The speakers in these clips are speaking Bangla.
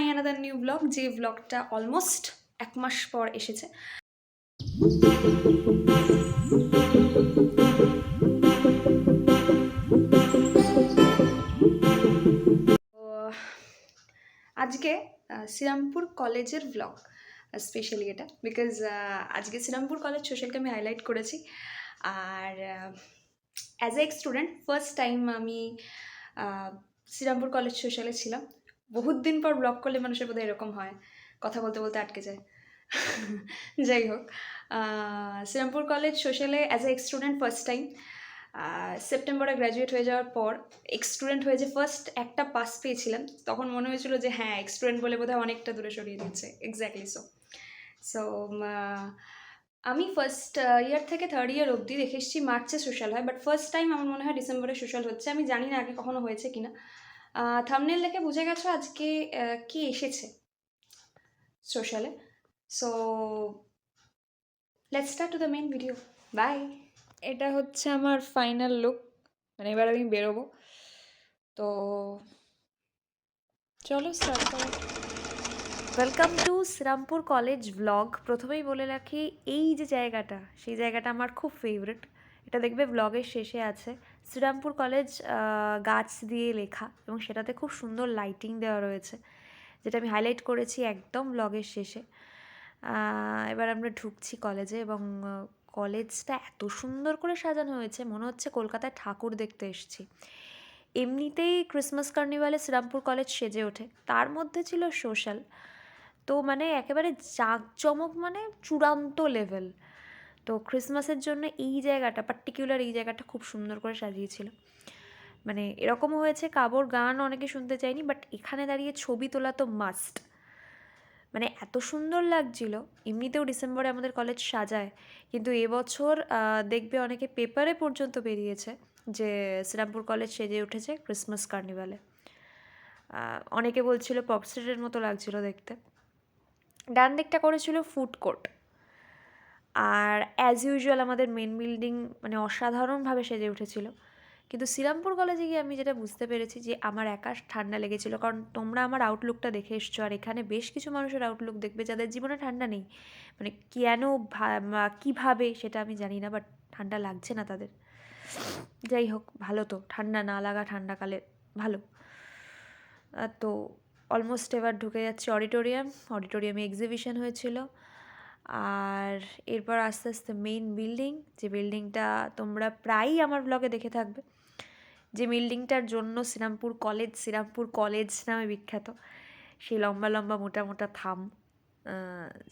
মাই অ্যানাদার নিউ ব্লগ, যে ব্লগটা অলমোস্ট 1 মাস পর এসেছে। আজকে শ্রীরামপুর কলেজের ব্লগ, স্পেশালি এটা বিকজ আজকে শ্রীরামপুর কলেজ সোশ্যালকে আমি হাইলাইট করেছি। আর as a student first time আমি শ্রীরামপুর কলেজ সোশ্যালে ছিলাম। বহুত দিন পর ব্লগ করলে মানুষের বোধহয় এরকম হয়, কথা বলতে বলতে আটকে যায়। যাই হোক, শ্রীরামপুর কলেজ সোশ্যালে as a student first time. সেপ্টেম্বরে গ্র্যাজুয়েট হয়ে যাওয়ার পর স্টুডেন্ট হয়ে যে ফার্স্ট একটা পাস পেয়েছিলাম, তখন মনে হয়েছিল যে হ্যাঁ, স্টুডেন্ট বলে বোধহয় অনেকটা দূরে সরিয়ে দিচ্ছে। এক্স্যাক্টলি সো আমি ফার্স্ট ইয়ার থেকে থার্ড ইয়ার অবধি দেখে এসেছি মার্চে সোশ্যাল হয়, বাট ফার্স্ট টাইম আমার মনে হয় ডিসেম্বরে সোশ্যাল হচ্ছে। আমি জানি না আগে কখনো হয়েছে কিনা। থাম্বনেল দেখে বুঝে গেছো আজকে কি এসেছে সোশ্যালে। So let's start to the main video. Bye. এটা হচ্ছে আমার ফাইনাল লুক, মানে এবার আমি বেরোবো। তো চলো স্টার্ট করো। Welcome to Shrirampur college blog. প্রথমেই বলে রাখি, এই যে জায়গাটা, সেই জায়গাটা আমার খুব ফেভারিট। এটা দেখবে ব্লগের শেষে আছে। শ্রীরামপুর কলেজ গাছ দিয়ে লেখা, এবং সেটাতে খুব সুন্দর লাইটিং দেওয়া রয়েছে, যেটা আমি হাইলাইট করেছি একদম ব্লগের শেষে। এবার আমরা ঢুকছি কলেজে, এবং কলেজটা এত সুন্দর করে সাজানো হয়েছে, মনে হচ্ছে কলকাতায় ঠাকুর দেখতে এসেছি। এমনিতেই ক্রিসমাস কার্নিভালে শ্রীরামপুর কলেজ সেজে ওঠে, তার মধ্যে ছিল সোশ্যাল, তো মানে একেবারে জাঁকজমক, মানে চূড়ান্ত লেভেল। তো ক্রিসমাসের জন্য এই জায়গাটা, পার্টিকুলার এই জায়গাটা খুব সুন্দর করে সাজিয়েছিল। মানে এরকমও হয়েছে কাবোর গান অনেকে শুনতে চায়নি, বাট এখানে দাঁড়িয়ে ছবি তোলা তো মাস্ট। মানে এত সুন্দর লাগছিল। এমনিতেও ডিসেম্বরে আমাদের কলেজ সাজায়, কিন্তু এবছর দেখবে অনেকে পেপারে পর্যন্ত বেরিয়েছে যে শ্রীরামপুর কলেজ সেজে উঠেছে ক্রিসমাস কার্নিভালে। অনেকে বলছিল পপস্ট্রিটের মতো লাগছিল দেখতে। ডান দিকটা করেছিল ফুড কোর্ট, আর অ্যাজ ইউজুয়াল আমাদের মেন বিল্ডিং মানে অসাধারণভাবে সেজে উঠেছিল। কিন্তু শ্রীরামপুর কলেজে গিয়ে আমি যেটা বুঝতে পেরেছি যে আমার একা ঠান্ডা লেগেছিল, কারণ তোমরা আমার আউটলুকটা দেখে এসছো, আর এখানে বেশ কিছু মানুষের আউটলুক দেখবে যাদের জীবনে ঠান্ডা নেই। মানে কেন কীভাবে সেটা আমি জানি না, বাট ঠান্ডা লাগছে না তাদের। যাই হোক, ভালো তো, ঠান্ডা না লাগা ঠান্ডাকালে ভালো। তো অলমোস্ট এবার ঢুকে যাচ্ছে অডিটোরিয়ামে এক্সিবিশন হয়েছিল। আর এরপর আস্তে আস্তে মেইন বিল্ডিং, যে বিল্ডিংটা তোমরা প্রায়ই আমার ব্লগে দেখে থাকবে, যে বিল্ডিংটার জন্য শ্রীরামপুর কলেজ নামে বিখ্যাত। সেই লম্বা লম্বা মোটা মোটা থাম,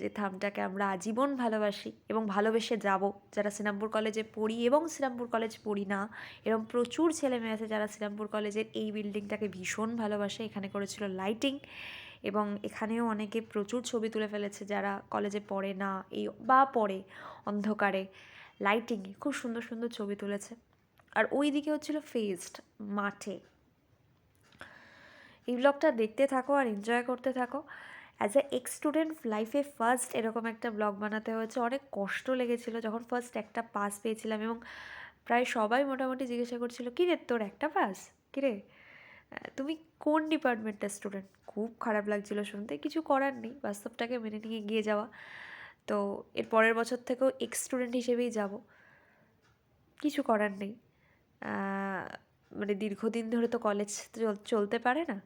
যে থামটাকে আমরা আজীবন ভালোবাসি এবং ভালোবেসে যাব, যারা শ্রীরামপুর কলেজে পড়ি এবং শ্রীরামপুর কলেজ পড়ি না। এরকম প্রচুর ছেলে মেয়ে আছে যারা শ্রীরামপুর কলেজের এই বিল্ডিংটাকে ভীষণ ভালোবাসে। এখানে করেছিল লাইটিং, এবং এখানেও অনেকে প্রচুর ছবি তুলে ফেলেছে যারা কলেজে পড়ে না, এই বা পড়ে অন্ধকারে লাইটিংয়ে খুব সুন্দর সুন্দর ছবি তুলেছে। আর ওই দিকে হচ্ছিল ফেস্ট মাঠে। এই ব্লগটা দেখতে থাকো আর এনজয় করতে থাকো। অ্যাজ এ স্টুডেন্ট লাইফে ফার্স্ট এরকম একটা ব্লগ বানাতে হয়েছে, অনেক কষ্ট লেগেছিলো যখন ফার্স্ট একটা পাস পেয়েছিলাম, এবং প্রায় সবাই মোটামুটি জিজ্ঞাসা করছিল, কিরে তোর একটা পাস, কিরে তুমি কোন ডিপার্টমেন্টের স্টুডেন্ট। খুব খারাপ লাগছিলো শুনতে, কিছু করার নেই, বাস্তবটাকে মেনে নিয়ে এগিয়ে যাওয়া। তো এর পরের বছর থেকেও স্টুডেন্ট হিসেবেই যাব, কিছু করার নেই। মানে দীর্ঘদিন ধরে তো কলেজ চলতে পারে না।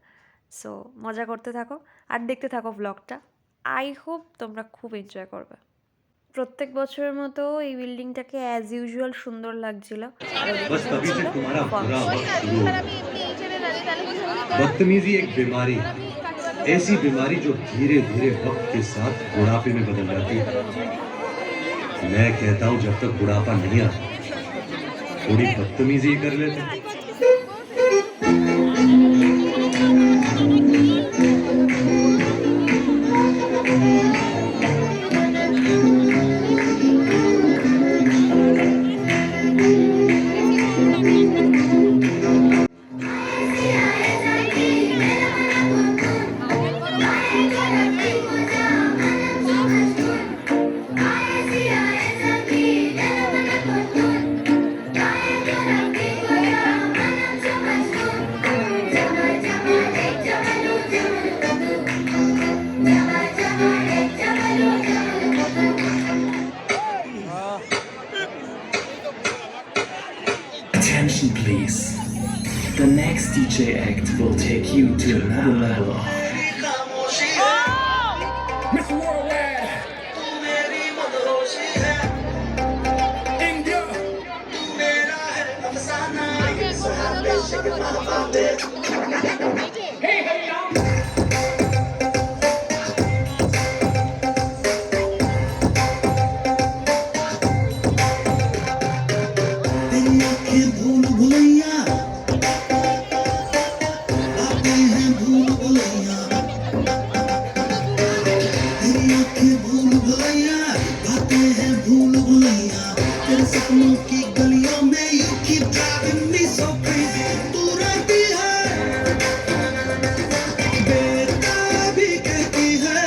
সো মজা করতে থাকো আর দেখতে থাকো ব্লগটা। আই হোপ তোমরা খুব এনজয় করবে। প্রত্যেক বছরের মতো এই বিল্ডিংটাকে অ্যাজ ইউজুয়াল সুন্দর লাগছিল। बदतमीजी एक बीमारी है, ऐसी बीमारी जो धीरे धीरे वक्त के साथ बुढ़ापे में बदल जाती है। मैं कहता हूँ जब तक बुढ़ापा नहीं आता थोड़ी बदतमीजी कर लेते। Attention please. The next DJ act will take you to another level. Miss Worldwide. India. Hey, hey, y'all. सपनों की गलियों में you keep driving me so crazy तू रहती है बेताबी कहती है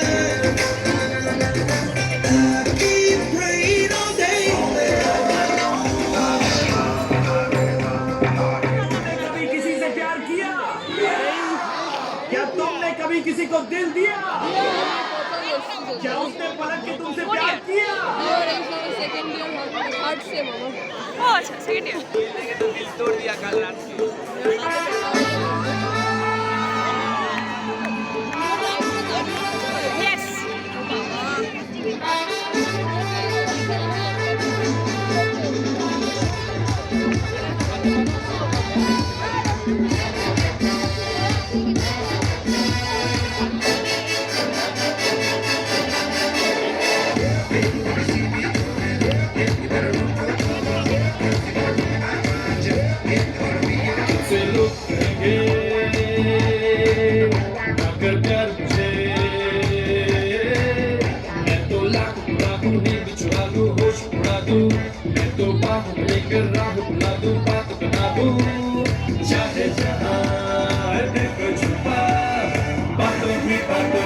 I keep praying all day कभी किसी से प्यार किया? क्या तुमने कभी किसी को दिल दिया? क्या उसने पलट के तुमसे प्यार किया? सेकंड ईयर थर्ड से मानो ও আচ্ছা সেকেন্ড ইয়ার दिल तोड़ दिया कल रात को। ইয়েস से लुक करेंगे अगर प्यार मुझे मैं तो लाखों नींद चुरा दूं होश उड़ा दूं मैं तो बाहों में लेकर राह बुला दूं बात बना दूं चाहे जहां देखो छुपा बातों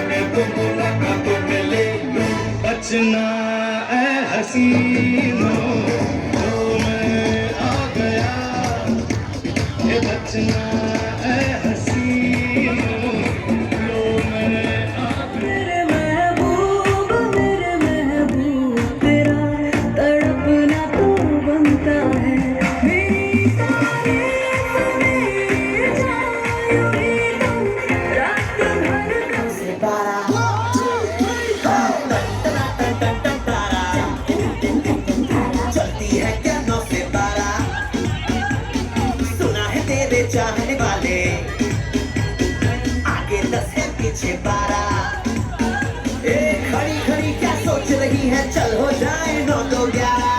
में तो मुलाकातों में ले लूं बचना ऐ हसीनों तो मैं आ गया ये बचना ऐ हसीनों लो मैं आ मेरे महबूब तेरा तड़पना तू बनता है मेरी तारीफ मेरी जायूं तुम रात भर कब से पारा चलती है क्या 9 से 12 सुना है तेरे चाहने वाले आगे 10 है पीछे 12 ए खड़ी खड़ी क्या सोच रही है चल हो जाए 9 तो 11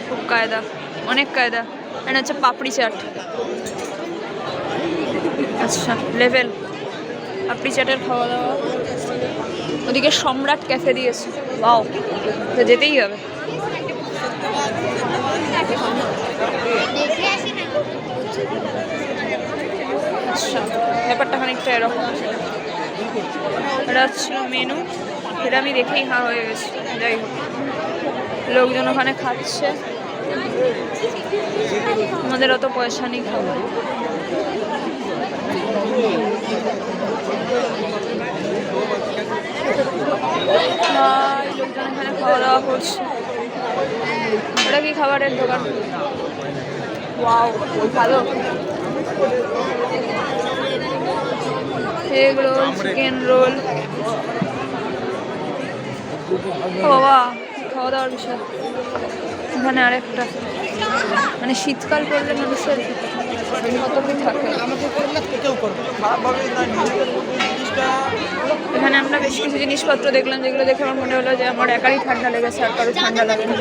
খুব কায়দা অনেক কায়দা এটা হচ্ছে পাপড়ি চাট আচ্ছা লেভেল পাপড়ি চাটের খাওয়া দাওয়া ওদিকে সম্রাট ক্যাফে দিয়েছে বাও তো যেতেই হবে আচ্ছা ব্যাপারটা খানিকটা এরকম এটা ছিল মেনু এটা আমি দেখেই হা হয়ে গেছি যাই হোক লোকজন ওখানে খাচ্ছে আমাদের অত পয়সা নেই খাবার লোকজন এখানে খাওয়া দাওয়া করছে ওটা কি খাবারের দোকান ওয়াও ভালো এগ রোল চিকেন রোল ও বাবা খাওয়া দাওয়ার বিষয় এখানে আরেকটা মানে শীতকাল পড়লে মানুষের কত কি থাকে এখানে আমরা বেশ কিছু জিনিসপত্র দেখলাম যেগুলো দেখে আমার মনে হলো যে আমার একারই ঠান্ডা লেগেছে আর কারো ঠান্ডা লাগে না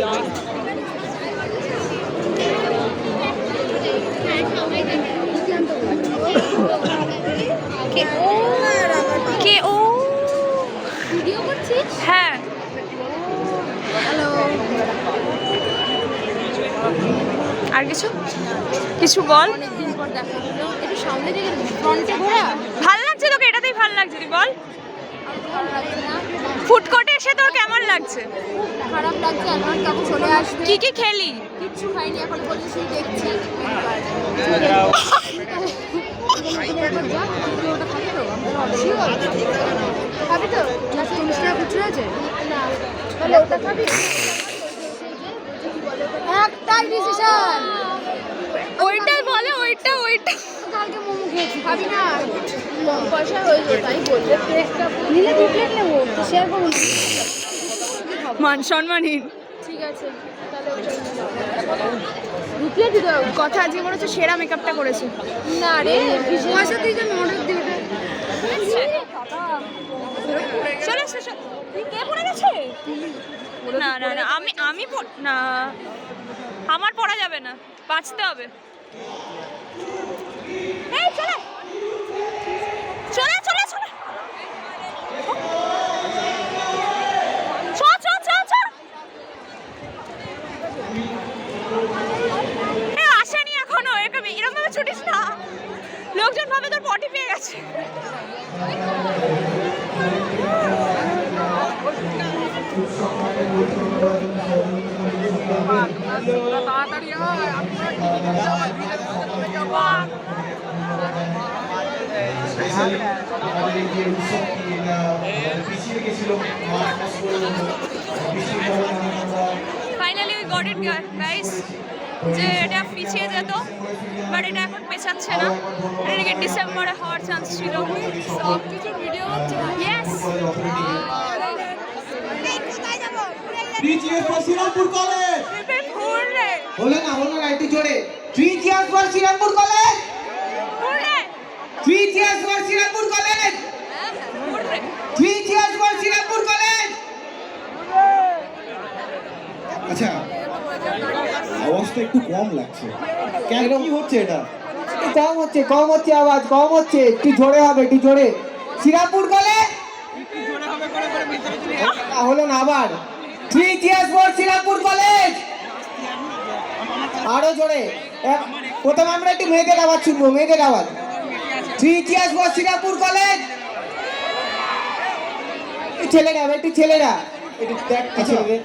কে ও ভিডিও করছিস হ্যাঁ হ্যালো আর কিছু কিছু বল অনেকদিন পর দেখা হলো একটু সামনে থেকে ফ্রন্টে ঘোরা ভাল লাগছে তোকে এটাতেই ভাল লাগছে তুই বল ভালো লাগছে না। ফুড কোর্টে এসে তোর কেমন লাগছে? খারাপ লাগছে, এখন কখন চলে আসবে। কি কি খেলি? কিচ্ছু খাইনি এখন পর্যন্ত, শুধু দেখছি। খাবি তো? 40 টাকা খুচরো আছে? না, তাহলে ওটা খাবি? একটাই ডিসিশন। ওইটাই বলে, ওইটা। কালকে মোমো খেয়েছি, খাবি না? পয়সা হয়ে যাবে, তাই বললে প্লেটটা নিলে 2 প্লেট নেবো, তো শেয়ার করুন। মান সম্মানহীন। ঠিক আছে, তাহলে ওটা 2 প্লেট দিতে হবে। কথা আজকে মনে হচ্ছে সেরা মেকআপটা করেছে। না রে, পয়সা দিয়ে যেন অর্ডার দিবে। চলে কে পড়ে গেছে? না আমি না, আমার পড়া যাবে না, বাঁচতে হবে। এই চলে চলে চলে চলে আসেনি এখনো, এরকম ভাবে ছুটিস না, লোকজন ভাবে তোর পটি পেয়ে গেছে। Finally we got it guys, যে এটা পিছিয়ে যেত বাট এটা এখন পেছাচ্ছে না, এটাকে ডিসেম্বরে হওয়ার চান্স ছিল। সব কিছু ভিডিও হচ্ছে। ইয়েস, श्रीरामपुर कॉलेज ঘুর রে बोले ना राइट जोड़े 3 cheers for श्रीरामपुर कॉलेज, ঘুর রে 3 cheers for श्रीरामपुर कॉलेज, ঘুর রে। 3 cheers for श्रीरामपुर कॉलेज। আচ্ছা, আওয়াজটা একটু কম লাগছে, কেন কি হচ্ছে এটা? কম হচ্ছে আওয়াজ কম হচ্ছে, একটু জোরে হবে, একটু জোরে। শ্রীরামপুর কলেজ হলো না আবার 3 cheers for শ্রীরামপুর কলেজ, আরো জোরে। প্রথমে আমরা একটু মেয়েদের আওয়াজ শুনবো, মেয়েদের আওয়াজ। 3 cheers for শ্রীরামপুর কলেজ। ছেলেরা একটু দেখ ছেলেদের।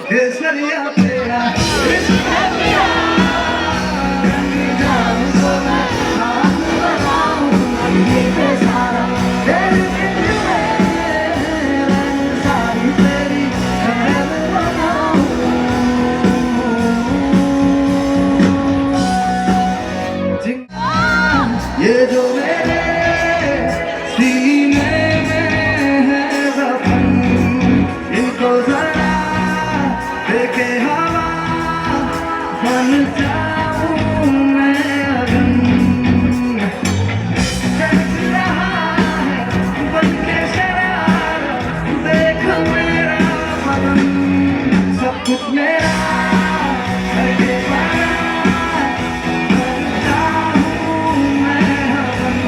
केसरिया तेरा इश्क है मेरा कहीं जाऊं तो मैं हाथ बनाऊं ये बेचारा तेरे दिल में सारी तेरी महल बनाऊं ये जो मेरे सीने में है वफन इनको जरा देखे हवा बन जाऊं मैं अगन जग रहा है बन के शरारत देख मेरा बदन सब कुछ मेरा करके बना बन जाऊं मैं अगन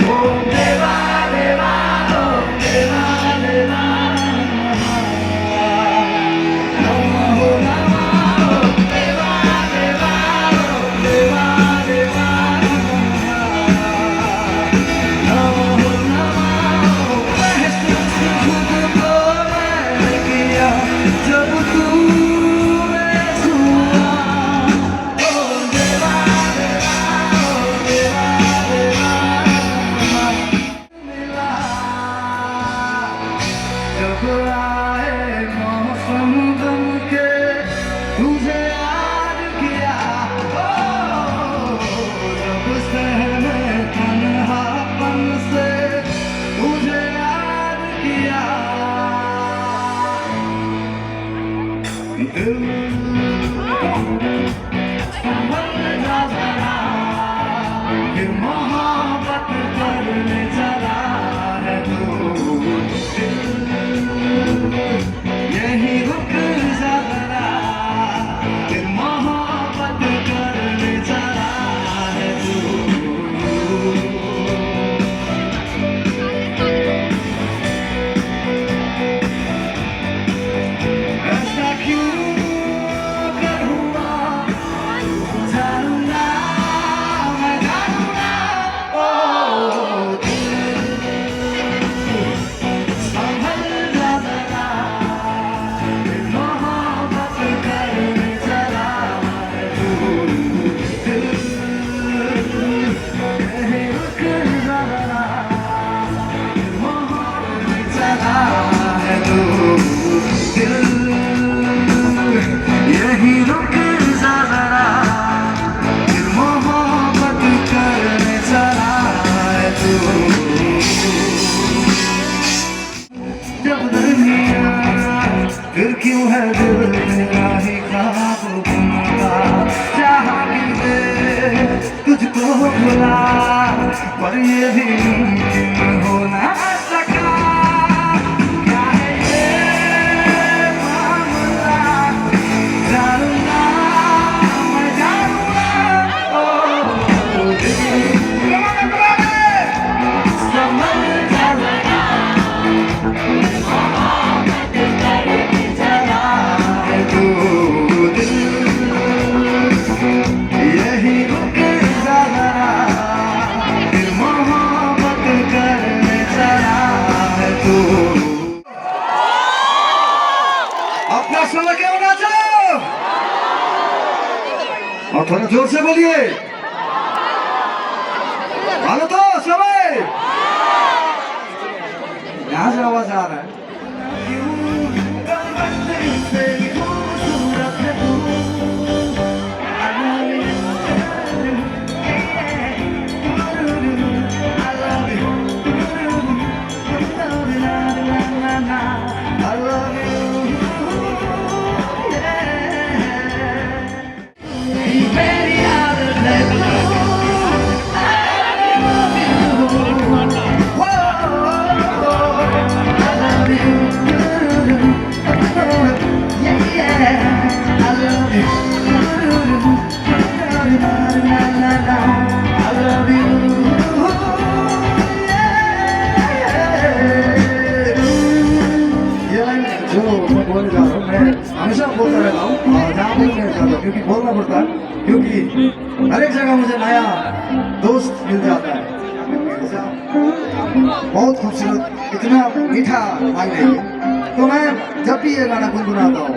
ओ देवा देवा ओ देवा देवा जब आए मौसम गम के तुझे याद किया जब सहमे तन्हापन से तुझे याद किया दिल संभल जा जरा फिर मोहब्बत करने चला है तू यही रुक जा जरा फिर मोहब्बत करने चला है ऐसा क्यों कर हुआ जानूंगा मैं जानूंगा ओ संभल जा जरा फिर मोहब्बत करने चला है तू यही रुक जा जरा फिर मोहब्बत चला है तू यही रुक जा जरा फिर मोहब्बत करने चला है तू जब दुनिया फिर क्यों है दिल मेरा ही ख्वाब बुनता चाह के तुझको भुला पर ये भी मुमकिन हो ना सका क्या है ये मामला जानूंगा मैं जानूंगा ओ समझ जा जरा चला है तू यही रुक जा जरा फिर मोहब्बत करने चला है तू अपना समय क्यों ना चलो और थोड़ा जोर से बोलिए भालो तो समय यहाँ से आवाज आ रहा है हमेशा बोलता रहता हूँ और जहाँ भी मैं जाता हूँ क्योंकि बोलना पड़ता है क्योंकि हर एक जगह मुझे नया दोस्त मिल जाता है बहुत खूबसूरत इतना मीठा भाई है तो मैं जब भी ये गाना गुनगुनाता हूँ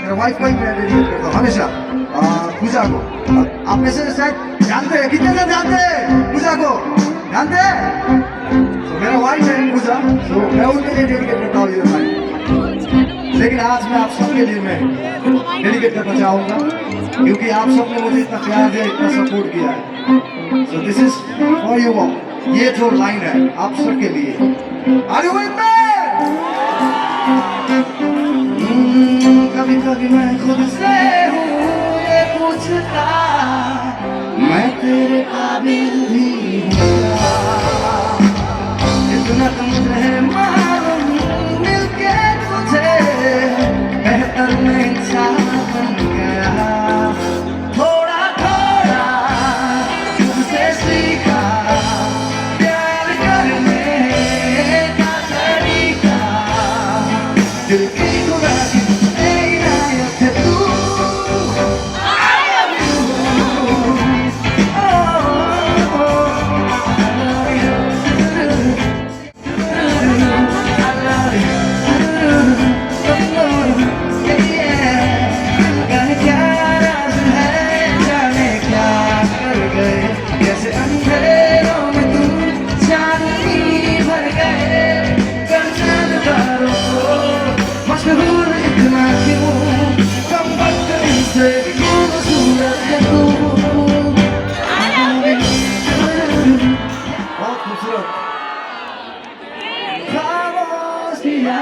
मेरे वाइफ को ही मैं डेडिकेट करता हूँ हमेशा पूजा को। आप में से शायद जानते हैं, कितने जन जानते हैं पूजा को? जानते हैं? तो मेरा वाइफ है पूजा, तो मैं उनके लिए डेडिकेट करता हूँ ये गाना। लेकिन आज मैं आप सबके लिए मैं डेडिकेट करना चाहूँगा, क्योंकि आप सबने मुझे इतना प्यार दिया, इतना सपोर्ट किया है। So this is for you all. ये जो लाइन है आप सबके लिए। Are you with me? कभी कभी मैं खुद से हूँ ये पूछता, मैं तेरे काबिल भी हूँ क्या? इतना तो मुझे मालूम, मिलके तुझे बेहतर मैं इंसान बन गया। थोड़ा थोड़ा तुझसे सीखा प्यार करने का तरीका, दिल की खुदा की इनायत है तू। I love you. Oh, oh, oh. बहुत खूबसूरत खामोश दिया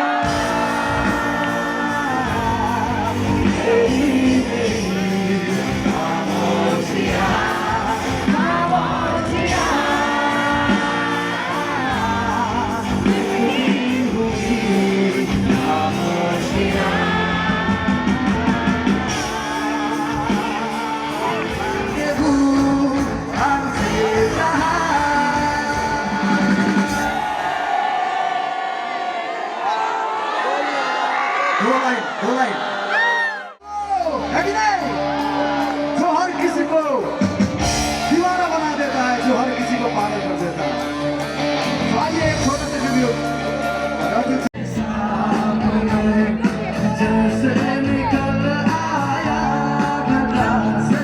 दो लाइन है कि नहीं? जो हर किसी को दीवाना बना देता है, जो हर किसी को पागल कर देता है। तो आइए एक छोटा सा वीडियो जैसे निकल आया घटा से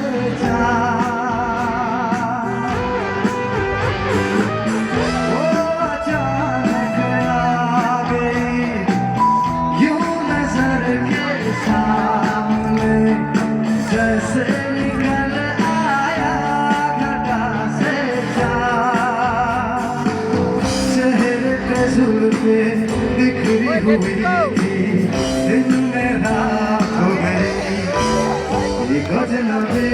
वो अचानक आ गई यूं नजर के सामने, जैसे निकल आया घटा से चेहरे पे जुल्फे बिखरी हुई दिन में रातों में एक अजनबी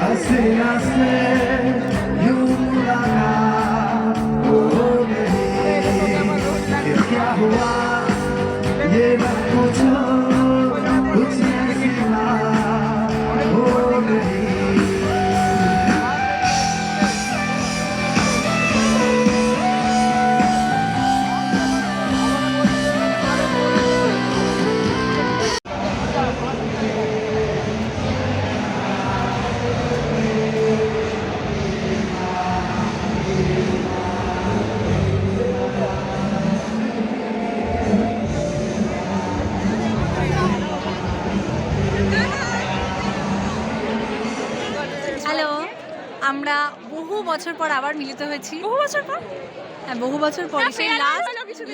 हसीना से यूं मुलाकात हो गई। ये क्या हुआ ये मत पूछो, कुछ ऐसी बात हो गई। হ্যালো, আমরা বহু বছর পর আবার মিলিত হয়েছি। বহু বছর পর? হ্যাঁ, বহু বছর পর। সেই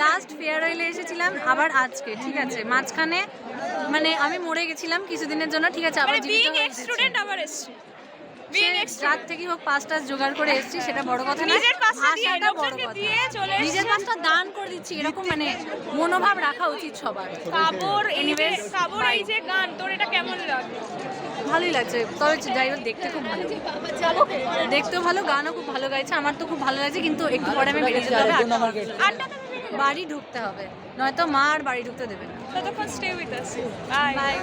লাস্ট ফেয়ারওয়েলে এসেছিলাম, আবার আজকে। ঠিক আছে, মাঝখানে মানে আমি মরে গেছিলাম কিছুদিনের জন্য। ঠিক আছে, আবার জীবিত হয়ে এসেছি। স্টুডেন্ট আবার এসেছি। রাত থেকে হোক 5টা জোগাড় করে এসেছি, সেটা বড় কথা না। নিজের পাশটা দিয়ে আশাটা বড় লোকজনকে কথা। দিয়ে চলে এসেছি। নিজের পাশটা দান করে দিচ্ছি, এরকম মানে মনোভাব রাখা উচিত সবার। কাবর এই যে Anyways, কাবর এই যে গান, তোর এটা কেমন লাগে? ভালোই লাগছে, তবে যাই হোক দেখতে খুব ভালো, দেখতেও ভালো, গানও খুব ভালো গাইছে। আমার তো খুব ভালো লাগছে, কিন্তু একটু পরে আমি বেরিয়ে যেতে হবে, আড্ডা বাড়ি ঢুকতে হবে, নয়তো মা আর বাড়ি ঢুকতে দেবে না। ততক্ষণ stay with us. Bye bye.